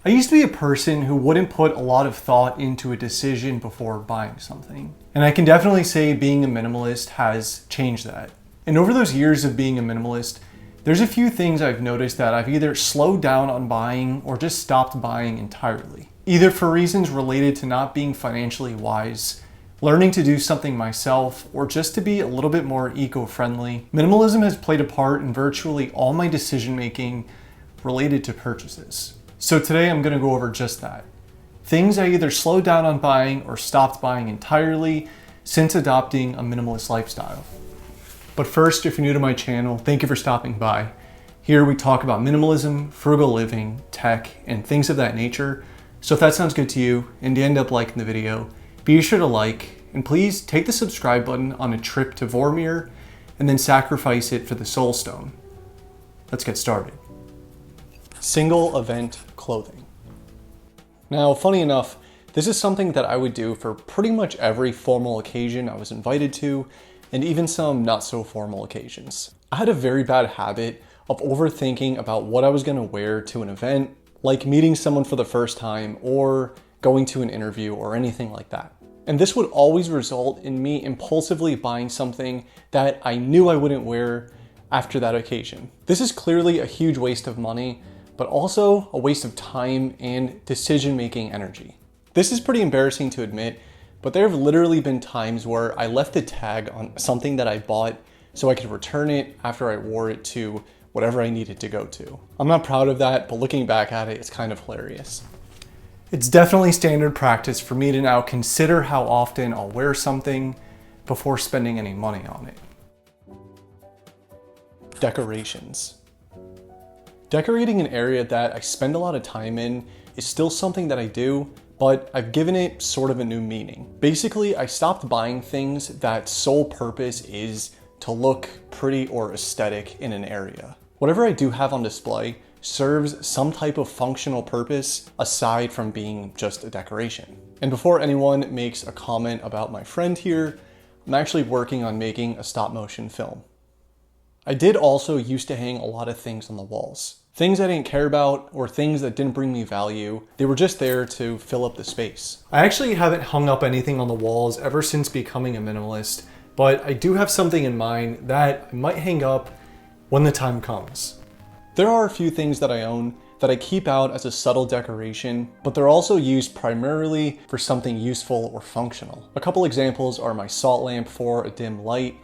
I used to be a person who wouldn't put a lot of thought into a decision before buying something. And I can definitely say being a minimalist has changed that. And over those years of being a minimalist, there's a few things I've noticed that I've either slowed down on buying or just stopped buying entirely. Either for reasons related to not being financially wise, learning to do something myself, or just to be a little bit more eco-friendly. Minimalism has played a part in virtually all my decision making related to purchases. So today I'm going to go over just that. Things I either slowed down on buying or stopped buying entirely since adopting a minimalist lifestyle. But first, if you're new to my channel, thank you for stopping by. Here we talk about minimalism, frugal living, tech, and things of that nature. So if that sounds good to you and you end up liking the video, be sure to like, and please take the subscribe button on a trip to Vormir and then sacrifice it for the Soul Stone. Let's get started. Single event clothing. Now, funny enough, this is something that I would do for pretty much every formal occasion I was invited to, and even some not so formal occasions. I had a very bad habit of overthinking about what I was gonna wear to an event, like meeting someone for the first time or going to an interview or anything like that. And this would always result in me impulsively buying something that I knew I wouldn't wear after that occasion. This is clearly a huge waste of money, but also a waste of time and decision-making energy. This is pretty embarrassing to admit, but there have literally been times where I left a tag on something that I bought so I could return it after I wore it to whatever I needed to go to. I'm not proud of that, but looking back at it, it's kind of hilarious. It's definitely standard practice for me to now consider how often I'll wear something before spending any money on it. Decorations. Decorating an area that I spend a lot of time in is still something that I do, but I've given it sort of a new meaning. Basically, I stopped buying things that sole purpose is to look pretty or aesthetic in an area. Whatever I do have on display serves some type of functional purpose aside from being just a decoration. And before anyone makes a comment about my friend here, I'm actually working on making a stop motion film. I did also used to hang a lot of things on the walls. Things I didn't care about or things that didn't bring me value. They were just there to fill up the space. I actually haven't hung up anything on the walls ever since becoming a minimalist, but I do have something in mind that I might hang up when the time comes. There are a few things that I own that I keep out as a subtle decoration, but they're also used primarily for something useful or functional. A couple examples are my salt lamp for a dim light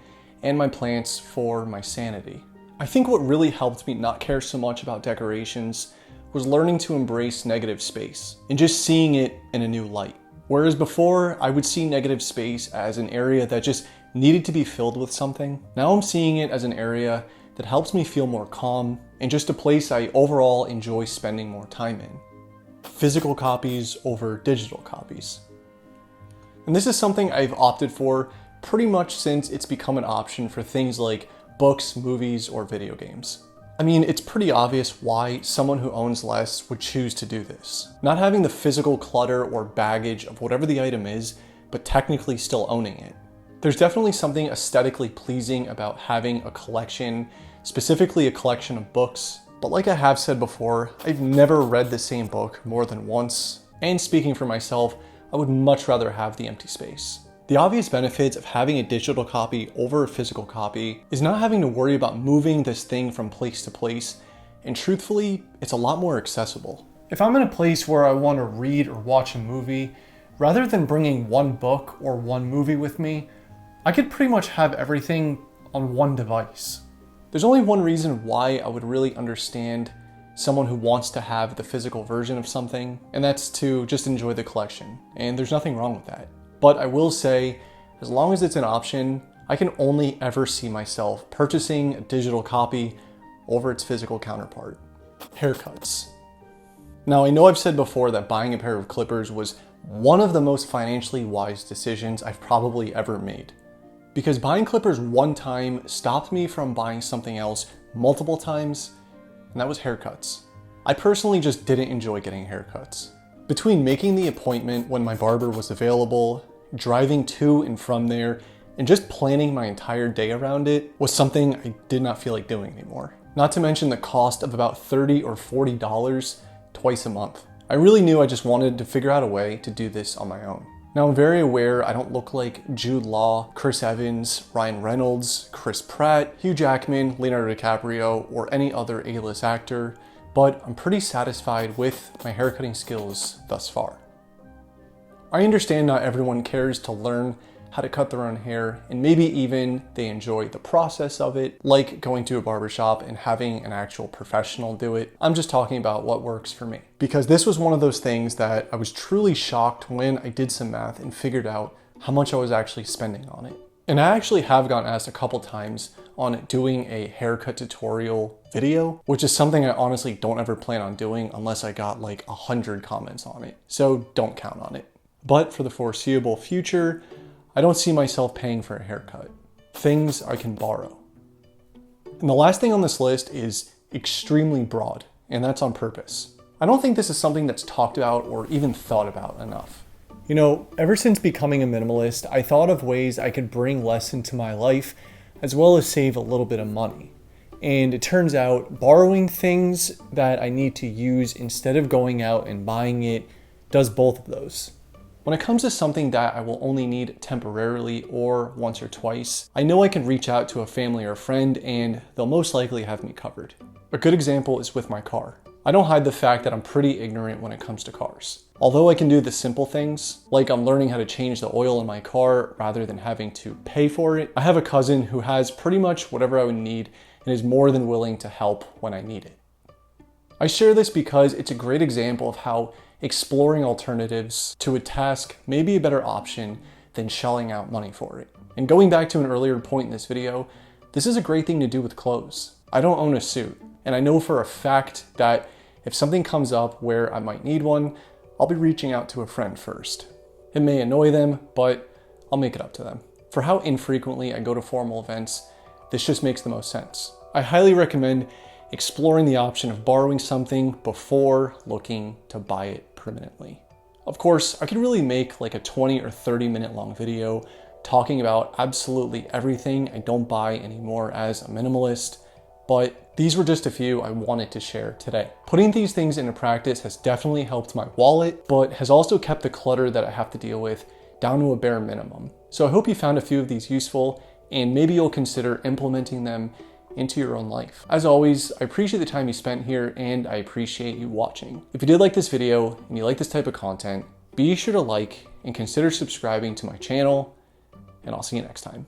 and my plants for my sanity. I think what really helped me not care so much about decorations was learning to embrace negative space and just seeing it in a new light. Whereas before, I would see negative space as an area that just needed to be filled with something. Now I'm seeing it as an area that helps me feel more calm and just a place I overall enjoy spending more time in. Physical copies over digital copies. And this is something I've opted for pretty much since it's become an option for things like books, movies, or video games. I mean, it's pretty obvious why someone who owns less would choose to do this. Not having the physical clutter or baggage of whatever the item is, but technically still owning it. There's definitely something aesthetically pleasing about having a collection, specifically a collection of books. But like I have said before, I've never read the same book more than once. And speaking for myself, I would much rather have the empty space. The obvious benefits of having a digital copy over a physical copy is not having to worry about moving this thing from place to place, and truthfully, it's a lot more accessible. If I'm in a place where I want to read or watch a movie, rather than bringing one book or one movie with me, I could pretty much have everything on one device. There's only one reason why I would really understand someone who wants to have the physical version of something, and that's to just enjoy the collection, and there's nothing wrong with that. But I will say, as long as it's an option, I can only ever see myself purchasing a digital copy over its physical counterpart. Haircuts. Now, I know I've said before that buying a pair of clippers was one of the most financially wise decisions I've probably ever made. Because buying clippers one time stopped me from buying something else multiple times, and that was haircuts. I personally just didn't enjoy getting haircuts. Between making the appointment when my barber was available, driving to and from there, and just planning my entire day around it was something I did not feel like doing anymore. Not to mention the cost of about $30 or $40 twice a month. I really knew I just wanted to figure out a way to do this on my own. Now, I'm very aware I don't look like Jude Law, Chris Evans, Ryan Reynolds, Chris Pratt, Hugh Jackman, Leonardo DiCaprio, or any other A-list actor, but I'm pretty satisfied with my haircutting skills thus far. I understand not everyone cares to learn how to cut their own hair, and maybe even they enjoy the process of it, like going to a barbershop and having an actual professional do it. I'm just talking about what works for me. Because this was one of those things that I was truly shocked when I did some math and figured out how much I was actually spending on it. And I actually have gotten asked a couple times on doing a haircut tutorial video, which is something I honestly don't ever plan on doing unless I got like 100 comments on it. So don't count on it. But for the foreseeable future, I don't see myself paying for a haircut. Things I can borrow. And the last thing on this list is extremely broad, and that's on purpose. I don't think this is something that's talked about or even thought about enough. You know, ever since becoming a minimalist, I thought of ways I could bring less into my life, as well as save a little bit of money. And it turns out borrowing things that I need to use instead of going out and buying it does both of those. When it comes to something that I will only need temporarily or once or twice, I know I can reach out to a family or friend and they'll most likely have me covered. A good example is with my car. I don't hide the fact that I'm pretty ignorant when it comes to cars. Although I can do the simple things, like I'm learning how to change the oil in my car rather than having to pay for it, I have a cousin who has pretty much whatever I would need and is more than willing to help when I need it. I share this because it's a great example of how exploring alternatives to a task may be a better option than shelling out money for it. And going back to an earlier point in this video, this is a great thing to do with clothes. I don't own a suit, and I know for a fact that if something comes up where I might need one, I'll be reaching out to a friend first. It may annoy them, but I'll make it up to them. For how infrequently I go to formal events, this just makes the most sense. I highly recommend exploring the option of borrowing something before looking to buy it permanently. Of course, I could really make like a 20 or 30 minute long video talking about absolutely everything I don't buy anymore as a minimalist, but these were just a few I wanted to share today. Putting these things into practice has definitely helped my wallet, but has also kept the clutter that I have to deal with down to a bare minimum. So I hope you found a few of these useful, and maybe you'll consider implementing them into your own life. As always, I appreciate the time you spent here and I appreciate you watching. If you did like this video and you like this type of content, be sure to like and consider subscribing to my channel, and I'll see you next time.